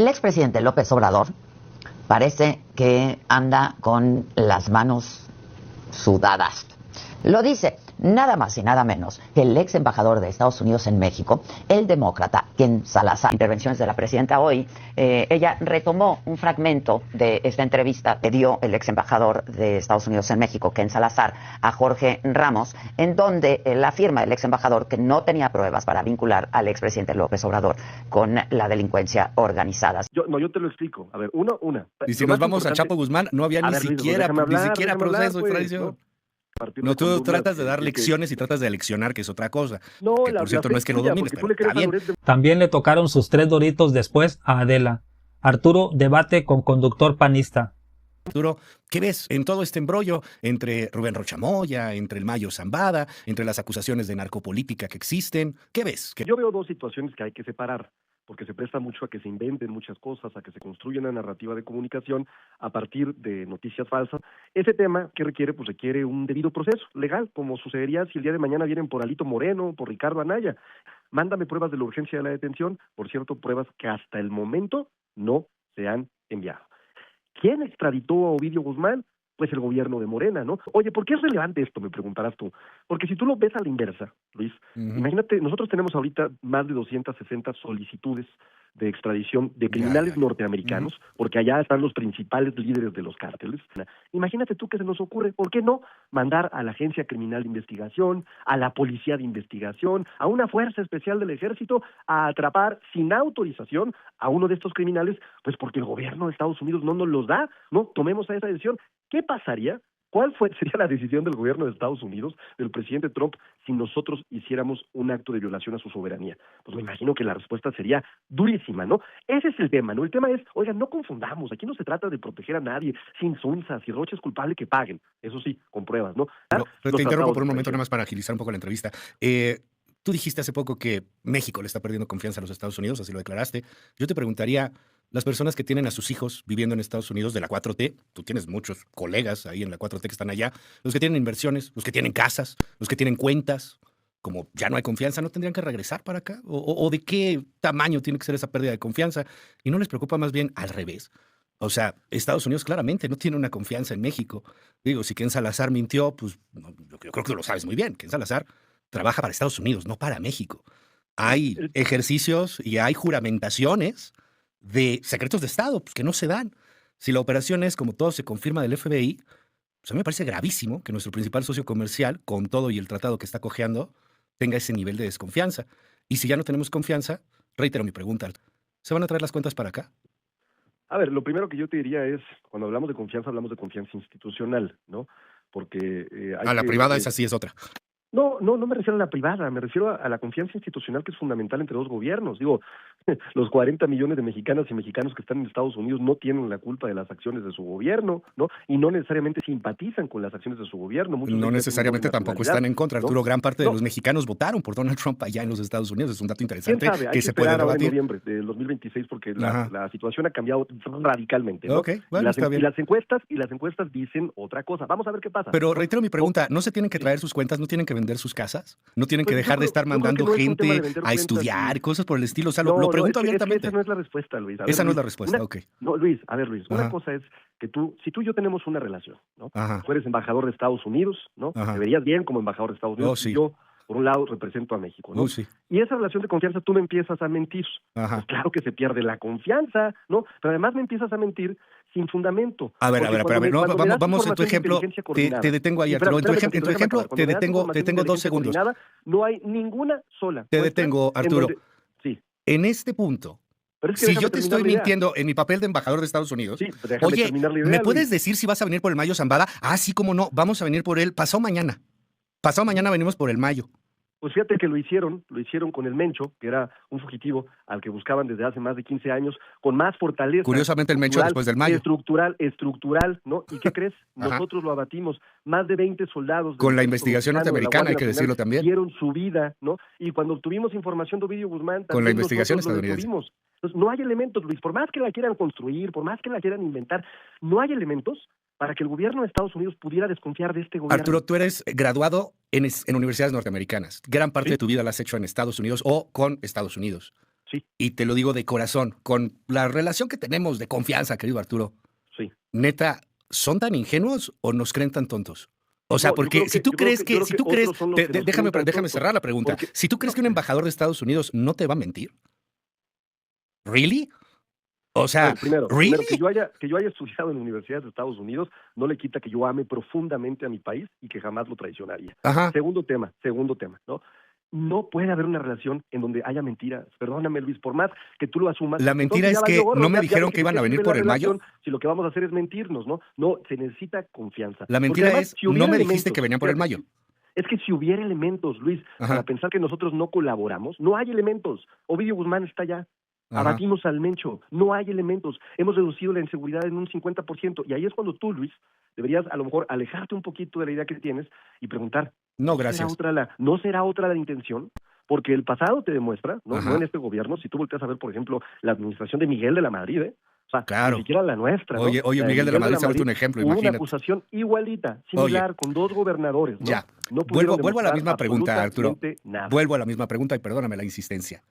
El expresidente López Obrador parece que anda con las manos sudadas. Lo dice nada más y nada menos que el ex embajador de Estados Unidos en México, el demócrata Ken Salazar. Intervenciones de la presidenta hoy, ella retomó un fragmento de esta entrevista que dio el ex embajador de Estados Unidos en México, Ken Salazar, a Jorge Ramos, en donde él afirma, el ex embajador, que no tenía pruebas para vincular al expresidente López Obrador con la delincuencia organizada. Yo te lo explico. A ver, una. Y si nos vamos a Chapo Guzmán, no había ni siquiera proceso de extradición. No, tú tratas de dar lecciones y tratas de leccionar, que es otra cosa. No, que por cierto no es que lo domines, pero está bien. También le tocaron sus 3 doritos después a Adela. Arturo debate con conductor panista. Arturo, ¿qué ves en todo este embrollo entre Rubén Rocha Moya, entre el Mayo Zambada, entre las acusaciones de narcopolítica que existen? ¿Qué ves? Yo veo dos situaciones que hay que separar, porque se presta mucho a que se inventen muchas cosas, a que se construya una narrativa de comunicación a partir de noticias falsas. Ese tema, ¿qué requiere? Pues requiere un debido proceso legal, como sucedería si el día de mañana vienen por Alito Moreno, por Ricardo Anaya. Mándame pruebas de la urgencia de la detención, por cierto, pruebas que hasta el momento no se han enviado. ¿Quién extraditó a Ovidio Guzmán? Pues el gobierno de Morena, ¿no? Oye, ¿por qué es relevante esto? Me preguntarás tú. Porque si tú lo ves a la inversa, Luis, imagínate, nosotros tenemos ahorita más de 260 solicitudes de extradición de criminales norteamericanos, porque allá están los principales líderes de los cárteles. Imagínate tú qué se nos ocurre, ¿por qué no mandar a la Agencia Criminal de Investigación, a la Policía de Investigación, a una Fuerza Especial del Ejército a atrapar sin autorización a uno de estos criminales? Pues porque el gobierno de Estados Unidos no nos los da, ¿no? Tomemos esa decisión. ¿Qué pasaría? Sería la decisión del gobierno de Estados Unidos, del presidente Trump, si nosotros hiciéramos un acto de violación a su soberanía? Pues me imagino que la respuesta sería durísima, ¿no? Ese es el tema, ¿no? El tema es, oigan, no confundamos, aquí no se trata de proteger a nadie, sin sunza, si Rocha es culpable, que paguen, eso sí, con pruebas, ¿no? Pero te interrumpo por un momento nada más para agilizar un poco la entrevista. Tú dijiste hace poco que México le está perdiendo confianza a los Estados Unidos, así lo declaraste. Yo te preguntaría, las personas que tienen a sus hijos viviendo en Estados Unidos de la 4T, tú tienes muchos colegas ahí en la 4T que están allá, los que tienen inversiones, los que tienen casas, los que tienen cuentas, como ya no hay confianza, ¿no tendrían que regresar para acá? ¿O de qué tamaño tiene que ser esa pérdida de confianza? ¿Y no les preocupa más bien al revés? O sea, Estados Unidos claramente no tiene una confianza en México. Digo, si Ken Salazar mintió, pues no, yo creo que tú lo sabes muy bien. Ken Salazar trabaja para Estados Unidos, no para México. Hay ejercicios y hay juramentaciones de secretos de Estado pues, que no se dan. Si la operación es, como todo se confirma del FBI, pues a mí me parece gravísimo que nuestro principal socio comercial, con todo y el tratado que está cojeando, tenga ese nivel de desconfianza. Y si ya no tenemos confianza, reitero mi pregunta, ¿se van a traer las cuentas para acá? A ver, lo primero que yo te diría es, cuando hablamos de confianza institucional, ¿no? Porque la privada esa sí es otra. No me refiero a la privada, me refiero a la confianza institucional que es fundamental entre dos gobiernos. Digo, los 40 millones de mexicanas y mexicanos que están en Estados Unidos no tienen la culpa de las acciones de su gobierno, ¿no? Y no necesariamente simpatizan con las acciones de su gobierno. Muchos no necesariamente tampoco están en contra, Arturo. ¿No? Gran parte de los mexicanos votaron por Donald Trump allá en los Estados Unidos. Es un dato interesante que se puede debatir. En noviembre del 2026 porque la situación ha cambiado radicalmente, ¿no? Okay, bueno, y las encuestas dicen otra cosa. Vamos a ver qué pasa. Pero reitero mi pregunta, ¿no se tienen que traer sus cuentas? ¿No tienen que vender sus casas? ¿No tienen que dejar de estar mandando gente a estudiar, cosas por el estilo? O sea, lo pregunto abiertamente. Esa no es la respuesta, Luis. Esa no es la respuesta, ok. No, Luis, una cosa es que si tú y yo tenemos una relación, ¿no? Tú eres embajador de Estados Unidos, ¿no? Te verías bien como embajador de Estados Unidos. Sí. Y yo, por un lado, represento a México, ¿no? Sí. Y esa relación de confianza tú me empiezas a mentir. Pues claro que se pierde la confianza, ¿no? Pero además me empiezas a mentir sin fundamento. A ver, no, vamos a tu ejemplo. Te detengo ahí, Arturo. En tu ejemplo, te detengo 2 segundos. No hay ninguna sola. Te detengo, Arturo. Sí. En este punto, es que si yo te estoy mintiendo en mi papel de embajador de Estados Unidos, oye, ¿me puedes decir si vas a venir por el Mayo Zambada? Sí, cómo no, vamos a venir por él pasado mañana. Pasado mañana venimos por el Mayo. Pues fíjate que lo hicieron con el Mencho, que era un fugitivo al que buscaban desde hace más de 15 años, con más fortaleza. Curiosamente el Mencho después del Mayo. Estructural, ¿no? ¿Y qué crees? Nosotros lo abatimos. Más de 20 soldados. Con la investigación norteamericana, hay que decirlo también. Dieron su vida, ¿no? Y cuando obtuvimos información de Ovidio Guzmán, con la investigación estadounidense. Entonces, no hay elementos, Luis, por más que la quieran construir, por más que la quieran inventar, no hay elementos para que el gobierno de Estados Unidos pudiera desconfiar de este gobierno. Arturo, tú eres graduado en universidades norteamericanas. Gran parte de tu vida la has hecho en Estados Unidos o con Estados Unidos. Sí. Y te lo digo de corazón, con la relación que tenemos de confianza, querido Arturo. Sí. Neta, ¿son tan ingenuos o nos creen tan tontos? O sea, No, porque si tú crees que, si tú crees, déjame tontos, cerrar la pregunta. porque- Si tú crees que un embajador de Estados Unidos no te va a mentir, ¿really? O sea, Primero, ¿really? que yo haya estudiado en universidades de Estados Unidos no le quita que yo ame profundamente a mi país y que jamás lo traicionaría. Ajá. Segundo tema, ¿no? No puede haber una relación en donde haya mentiras. Perdóname, Luis, por más que tú lo asumas. La mentira entonces es ya que valió no me ya dijeron de que iban a qué venir sirve por la el mayo. relación Si lo que vamos a hacer es mentirnos, ¿no? No, se necesita confianza. La Porque mentira además, es, si hubiera no me dijiste elementos, que venían por el fíjate, mayo. Es que si hubiera elementos, Luis, Ajá. para pensar que nosotros no colaboramos, no hay elementos. Ovidio Guzmán está allá. Ajá. Abatimos al Mencho, no hay elementos, hemos reducido la inseguridad en un 50%, y ahí es cuando tú, Luis, deberías a lo mejor alejarte un poquito de la idea que tienes y preguntar, No, gracias. ¿no será otra la intención? Porque el pasado te demuestra, ¿no? Ajá. No en este gobierno, si tú volteas a ver, por ejemplo, la administración de Miguel de la Madrid, O sea, Claro. ni siquiera la nuestra, ¿no? Oye, La Miguel de la Madrid se ha vuelto un ejemplo, hubo imagínate. una acusación igualita, similar, con dos gobernadores, ¿no? Ya. No pudieron Vuelvo a la demostrar misma pregunta, Arturo. absolutamente nada. Vuelvo a la misma pregunta y perdóname la insistencia.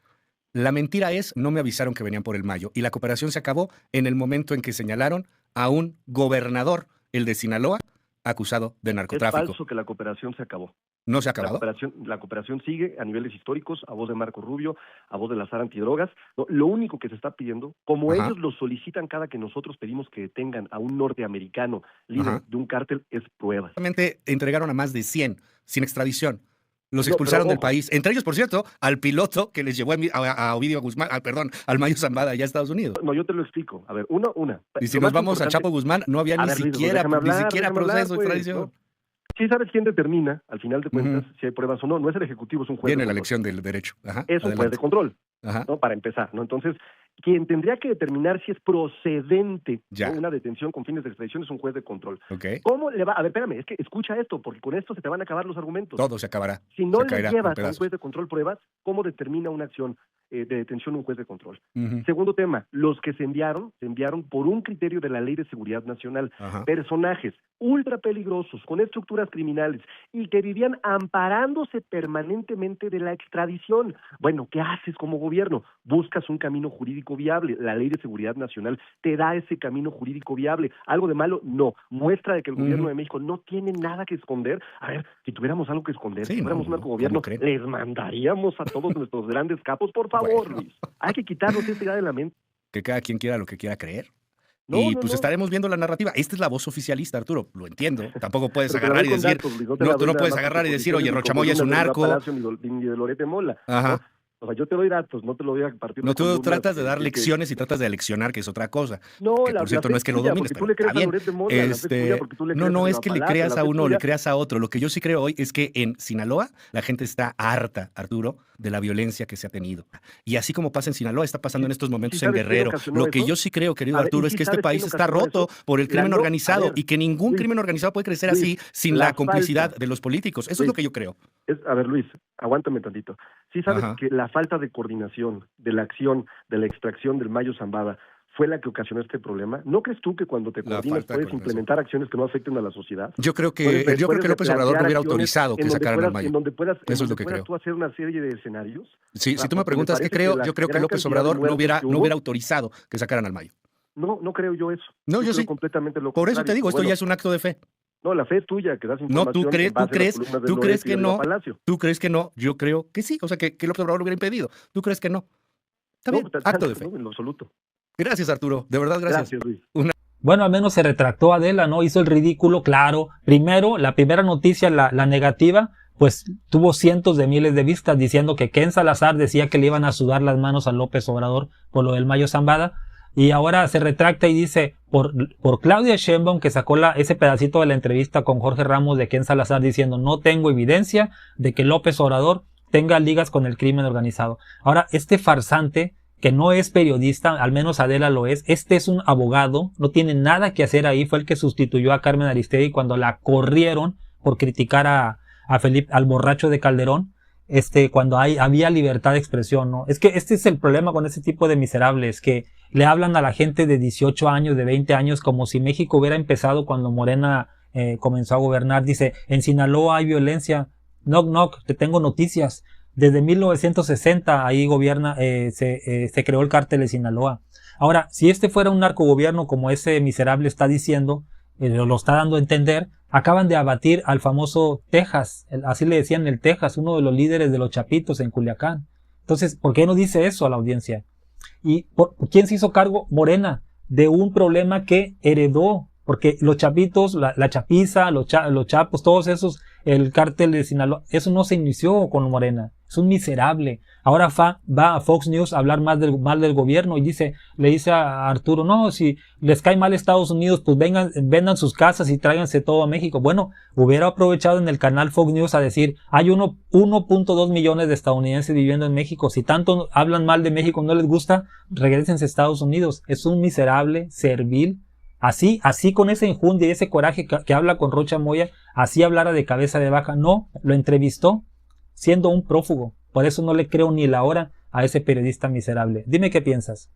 La mentira es, no me avisaron que venían por el mayo. Y la cooperación se acabó en el momento en que señalaron a un gobernador, el de Sinaloa, acusado de Es narcotráfico. falso que la cooperación se acabó. ¿No se ha acabado? La cooperación sigue a niveles históricos, a voz de Marco Rubio, a voz de la Sara Antidrogas. No, lo único que se está pidiendo, como Ajá. ellos lo solicitan cada que nosotros pedimos que detengan a un norteamericano líder Ajá. de un cártel, es pruebas. Solamente entregaron a más de 100 sin extradición. Los No, expulsaron pero del ojo. país. Entre ellos, por cierto, al piloto que les llevó a Ovidio Guzmán, al Mayo Zambada allá a Estados Unidos. No, yo te lo explico. A ver, una. Y si Lo nos más vamos a importante- Chapo Guzmán, no había A ni ver, Luis, siquiera déjame hablar, proceso de pues, extradición. ¿no? Sí sabes quién determina, al final de cuentas, Ujú. si hay pruebas o no. No es el Ejecutivo, es un juez. Viene de la control. lección del derecho. Ajá, Es un juez adelante. de control, Ajá. ¿no? Para empezar, ¿no? Entonces, quien tendría que determinar si es procedente, Ya. ¿no? Una detención con fines de extradición es un juez de control. Ok. ¿Cómo le va? A ver, espérame, es que escucha esto, porque con esto se te van a acabar los argumentos. Todo se acabará. Si no se le caerá en llevas a un pedazos. juez de control pruebas, ¿cómo determina una acción de detención un juez de control? Ujú. Segundo tema, los que se enviaron por un criterio de la Ley de Seguridad Nacional. Ajá. Personajes ultra peligrosos, con estructuras criminales, y que vivían amparándose permanentemente de la extradición. Bueno, ¿qué haces como gobierno? Buscas un camino jurídico viable. La Ley de Seguridad Nacional te da ese camino jurídico viable. ¿Algo de malo? No. Muestra de que el gobierno Ujú. de México no tiene nada que esconder. A ver, si tuviéramos algo que esconder, Sí, si fuéramos no, un narcogobierno, ¿cómo creen? les mandaríamos a todos nuestros grandes capos, por favor, Bueno. Luis. Hay que quitarnos esa idea de la mente. Que cada quien quiera lo que quiera creer. No, y no, pues no. estaremos viendo la narrativa. Esta es la voz oficialista, Arturo. Lo entiendo. Tampoco puedes Pero te la agarrar doy y con decir, datos, Luis, te la no, tú doy no nada puedes más agarrar y por decir, posiciones oye, ni Rochamoya es un columnas de narco. Palacio ni de Loret de Mola. Ajá. ¿no? O sea, yo te doy datos, no te lo voy a partir. No, de tú columnas tratas de dar que- lecciones y tratas de leccionar, que es otra cosa. No, que por cierto fe no es que lo tuya, domines, porque pero tú le crees está bien. a Loret de Mola, la fe tuya porque tú le No, crees no a es que le Palacio, creas la a fe uno o tuya. le creas a otro. Lo que yo sí creo hoy es que en Sinaloa la gente está harta, Arturo, de la violencia que se ha tenido. Y así como pasa en Sinaloa, está pasando en estos momentos en sabes quién Guerrero. ocasionó Lo que eso? yo sí creo, querido A ver, Arturo, ¿y es sí que este sabes país quién está ocasionó roto eso? por el crimen A organizado ver, y que ningún Luis, crimen organizado puede crecer Luis, así sin la la complicidad falta. de los políticos. Eso es Luis, lo que yo creo. A ver, Luis, aguántame tantito. Sí sabes Ajá. que la falta de coordinación de la acción, de la extracción del Mayo Zambada fue la que ocasionó este problema. ¿No crees tú que cuando te La coordinas falta de puedes coordinación. implementar acciones que no afecten a la sociedad? Yo creo que Puedes López Obrador no replantear hubiera acciones autorizado que en donde sacaran al puedas- Mayo. En donde puedas, Eso es lo donde que puedas creo. tú hacer una serie de escenarios. Sí, O sea, si tú me porque preguntas qué parece creo, la yo creo que gran López cantidad de Obrador no muertos hubiera, que no hubo- hubiera autorizado que sacaran al Mayo. No creo yo eso. No, yo creo sí. completamente lo Por eso te contrario. digo, esto Bueno, ya es un acto de fe. No, la fe es tuya, que das No, información tú crees, en base a las columnas de Loret y que de no, Palacio. tú crees que no, yo creo que sí, o sea, que López Obrador lo hubiera impedido. Tú crees que no. Está bien, acto de fe. No, en lo absoluto. Gracias, Arturo, de verdad, gracias. Gracias, Luis. Bueno, al menos se retractó Adela, ¿no? Hizo el ridículo, claro. Primero, la primera noticia, la negativa, pues tuvo cientos de miles de vistas diciendo que Ken Salazar decía que le iban a sudar las manos a López Obrador por lo del Mayo Zambada. Y ahora se retracta y dice, por Claudia Sheinbaum, que sacó ese pedacito de la entrevista con Jorge Ramos de Ken Salazar diciendo, no tengo evidencia de que López Obrador tenga ligas con el crimen organizado. Ahora, este farsante, que no es periodista, al menos Adela lo es, este es un abogado, no tiene nada que hacer ahí, fue el que sustituyó a Carmen Aristegui cuando la corrieron por criticar a Felipe, al borracho de Calderón, cuando había libertad de expresión, ¿no? Es que este es el problema con este tipo de miserables, que le hablan a la gente de 18 años, de 20 años, como si México hubiera empezado cuando Morena comenzó a gobernar. Dice, en Sinaloa hay violencia. Knock, knock, te tengo noticias. Desde 1960 ahí gobierna, se creó el cártel de Sinaloa. Ahora, si este fuera un narcogobierno como ese miserable está diciendo, lo está dando a entender, acaban de abatir al famoso Texas, así le decían el Texas, uno de los líderes de los Chapitos en Culiacán. Entonces, ¿por qué no dice eso a la audiencia? ¿Y quién se hizo cargo? Morena, de un problema que heredó, porque los Chapitos, la Chapiza, los Chapos, todos esos, el cártel de Sinaloa, eso no se inició con Morena, es un miserable. Ahora va a Fox News a hablar mal del gobierno y le dice a Arturo, no, si les cae mal Estados Unidos, pues vendan sus casas y tráiganse todo a México. Bueno, hubiera aprovechado en el canal Fox News a decir, hay 1.2 millones de estadounidenses viviendo en México, si tanto hablan mal de México, no les gusta, regrésense a Estados Unidos. Es un miserable, servil. Así con esa enjundia y ese coraje que habla con Rocha Moya, así hablara de cabeza de vaca. No, lo entrevistó siendo un prófugo. Por eso no le creo ni la hora a ese periodista miserable. Dime qué piensas.